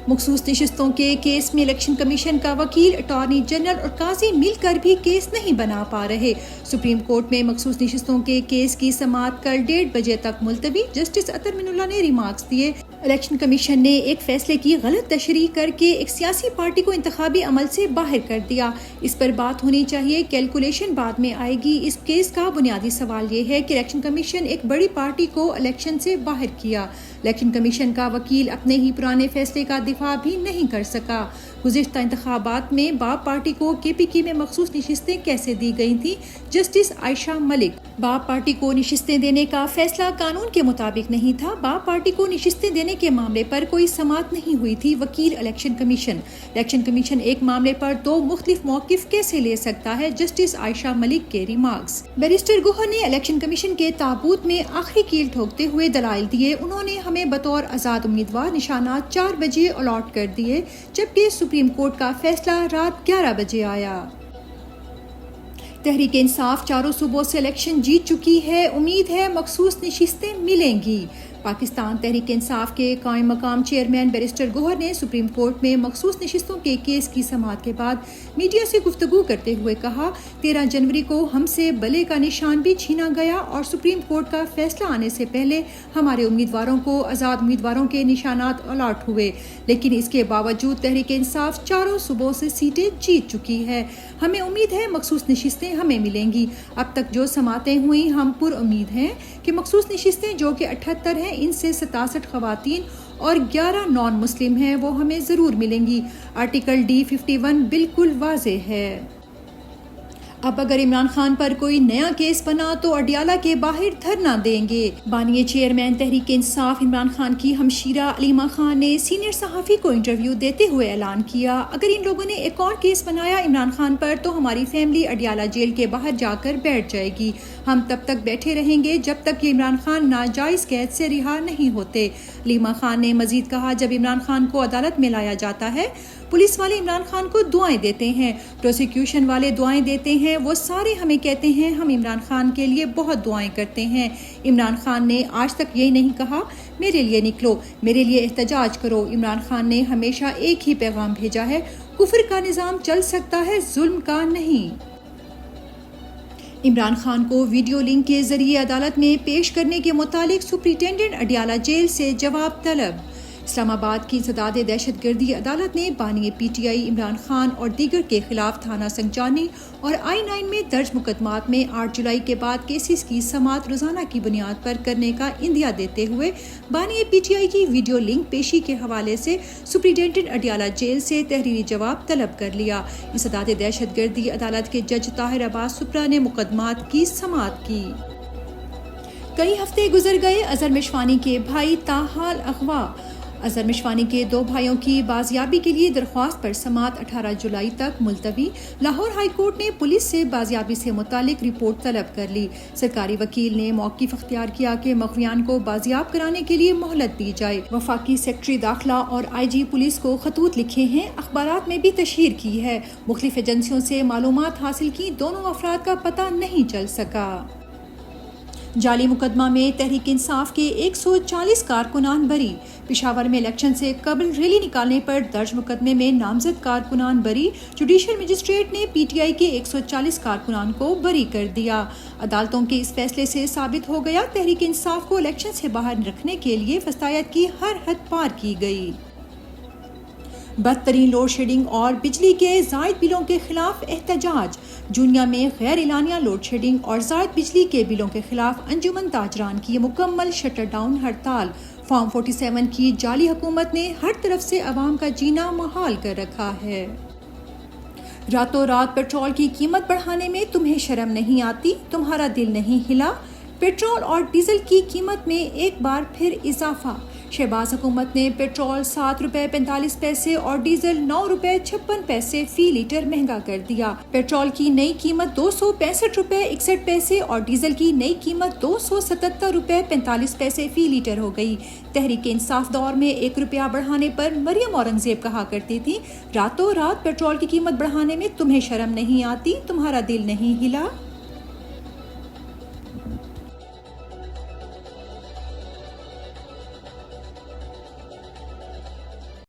مخصوص نشستوں کے کیس میں الیکشن کمیشن کا وکیل، اٹارنی جنرل اور قاضی مل کر بھی کیس نہیں بنا پا رہے۔ سپریم کورٹ میں مخصوص نشستوں کے کیس کی سماعت کل 1:30 بجے تک ملتوی۔ جسٹس اطہر من اللہ نے ریمارکس دیے، الیکشن کمیشن نے ایک فیصلے کی غلط تشریح کر کے ایک سیاسی پارٹی کو انتخابی عمل سے باہر کر دیا۔ اس پر بات ہونی چاہیے، کیلکولیشن بعد میں آئے گی۔ اس کیس کا بنیادی سوال یہ ہے کہ الیکشن کمیشن ایک بڑی پارٹی کو الیکشن سے باہر کیا۔ الیکشن کمیشن کا وکیل اپنے ہی پرانے فیصلے کا دفاع بھی نہیں کر سکا۔ گزشتہ انتخابات میں باب پارٹی کو KPK میں مخصوص نشستیں کیسے دی گئی تھیں؟ جسٹس عائشہ ملک، باب پارٹی کو نشستیں دینے کا فیصلہ قانون کے مطابق نہیں تھا۔ باب پارٹی کو نشستیں دینے کے معاملے پر کوئی سماعت نہیں ہوئی تھی۔ وکیل، الیکشن کمیشن ایک معاملے پر دو مختلف موقف کیسے لے سکتا ہے؟ جسٹس عائشہ ملک کے ریمارکس۔ بیرسٹر گوہر نے الیکشن کمیشن کے تابوت میں آخری کیل ٹھوکتے ہوئے دلائل دیے۔ انہوں نے ہمیں بطور آزاد امیدوار نشانات 4 بجے الاٹ کر دیے، جبکہ سپریم کورٹ کا فیصلہ رات 11 بجے آیا۔ تحریک انصاف چاروں صوبوں سے الیکشن جیت چکی ہے، امید ہے مخصوص نشستیں ملیں گی۔ پاکستان تحریک انصاف کے قائم مقام چیئرمین بیرسٹر گوہر نے سپریم کورٹ میں مخصوص نشستوں کے کیس کی سماعت کے بعد میڈیا سے گفتگو کرتے ہوئے کہا، 13 جنوری کو ہم سے بلے کا نشان بھی چھینا گیا اور سپریم کورٹ کا فیصلہ آنے سے پہلے ہمارے امیدواروں کو آزاد امیدواروں کے نشانات الاٹ ہوئے، لیکن اس کے باوجود تحریک انصاف چاروں صوبوں سے سیٹیں جیت چکی ہے۔ ہمیں امید ہے مخصوص نشستیں ہمیں ملیں گی۔ اب تک جو سماعتیں ہوئیں، ہم پر امید ہیں کہ مخصوص نشستیں جو کہ 78 ہیں، ان سے 67 خواتین اور 11 نان مسلم ہیں، وہ ہمیں ضرور ملیں گی۔ آرٹیکل D51 بالکل واضح ہے۔ اب اگر عمران خان پر کوئی نیا کیس بنا تو اڈیالہ کے باہر دھرنا دیں گے۔ بانی چیئرمین تحریک انصاف عمران خان کی ہمشیرہ علیمہ خان نے سینئر صحافی کو انٹرویو دیتے ہوئے اعلان کیا، اگر ان لوگوں نے ایک اور کیس بنایا عمران خان پر تو ہماری فیملی اڈیالہ جیل کے باہر جا کر بیٹھ جائے گی۔ ہم تب تک بیٹھے رہیں گے جب تک کہ عمران خان ناجائز قید سے رہا نہیں ہوتے۔ علیمہ خان نے مزید کہا، جب عمران خان کو عدالت میں لایا جاتا ہے، پولیس والے عمران خان کو دعائیں دیتے ہیں، پروسیکیوشن والے دعائیں دیتے ہیں، وہ سارے ہمیں کہتے ہیں ہم عمران خان کے لیے بہت دعائیں کرتے ہیں۔ عمران خان نے آج تک یہی نہیں کہا میرے لیے نکلو، میرے لیے احتجاج کرو۔ عمران خان نے ہمیشہ ایک ہی پیغام بھیجا ہے، کفر کا نظام چل سکتا ہے، ظلم کا نہیں۔ عمران خان کو ویڈیو لنک کے ذریعے عدالت میں پیش کرنے کے متعلق سپرنٹینڈنٹ اڈیالہ جیل سے جواب طلب۔ اسلام آباد کی انسداد دہشت گردی عدالت نے بانی PTI عمران خان اور دیگر کے خلاف تھانہ سنجانی اور I-9 میں درج مقدمات میں 8 جولائی کے بعد کیسز کی سماعت روزانہ کی بنیاد پر کرنے کا عندیہ دیتے ہوئے بانی PTI کی ویڈیو لنک پیشی کے حوالے سے سپرنٹینڈنٹ اڈیالہ جیل سے تحریری جواب طلب کر لیا۔ انسداد دہشت گردی عدالت کے جج طاہر عباس سپرا نے مقدمات کی سماعت کی۔ کئی ہفتے گزر گئے، اظہر مشوانی کے بھائی تاحال اغوا۔ اظہر مشوانی کے 2 بھائیوں کی بازیابی کے لیے درخواست پر سماعت 18 جولائی تک ملتوی۔ لاہور ہائی کورٹ نے پولیس سے بازیابی سے متعلق رپورٹ طلب کر لی۔ سرکاری وکیل نے موقف اختیار کیا کہ مغویان کو بازیاب کرانے کے لیے مہلت دی جائے۔ وفاقی سیکرٹری داخلہ اور IG پولیس کو خطوط لکھے ہیں، اخبارات میں بھی تشہیر کی ہے، مختلف ایجنسیوں سے معلومات حاصل کی، دونوں افراد کا پتہ نہیں چل سکا۔ جعلی مقدمہ میں تحریک انصاف کے 140 کارکنان بری۔ پشاور میں الیکشن سے قبل ریلی نکالنے پر درج مقدمے میں نامزد کارکنان بری۔ جوڈیشل مجسٹریٹ نے PTI کے 140 کارکنان کو بری کر دیا۔ عدالتوں کے اس فیصلے سے ثابت ہو گیا، تحریک انصاف کو الیکشن سے باہر رکھنے کے لیے وسطیت کی ہر حد پار کی گئی۔ بدترین لوڈ شیڈنگ اور بجلی کے زائد بلوں کے خلاف احتجاج۔ جونیا میں غیر اعلانیہ لوڈ شیڈنگ اور زائد بجلی کے بلوں کے خلاف انجمن تاجران کی مکمل شٹر ڈاؤن ہڑتال۔ فارم 47 کی جعلی حکومت نے ہر طرف سے عوام کا جینا محال کر رکھا ہے۔ راتوں رات پیٹرول کی قیمت بڑھانے میں تمہیں شرم نہیں آتی، تمہارا دل نہیں ہلا۔ پیٹرول اور ڈیزل کی قیمت میں ایک بار پھر اضافہ۔ شہباز حکومت نے پیٹرول ₹7.45 اور ڈیزل ₹9.56 فی لیٹر مہنگا کر دیا۔ پیٹرول کی نئی قیمت ₹265.61 اور ڈیزل کی نئی قیمت ₹277.45 فی لیٹر ہو گئی۔ تحریک انصاف دور میں ₹1 بڑھانے پر مریم اورنگزیب کہا کرتی تھی، راتوں رات پیٹرول کی قیمت بڑھانے میں تمہیں شرم نہیں آتی، تمہارا دل نہیں ہلا۔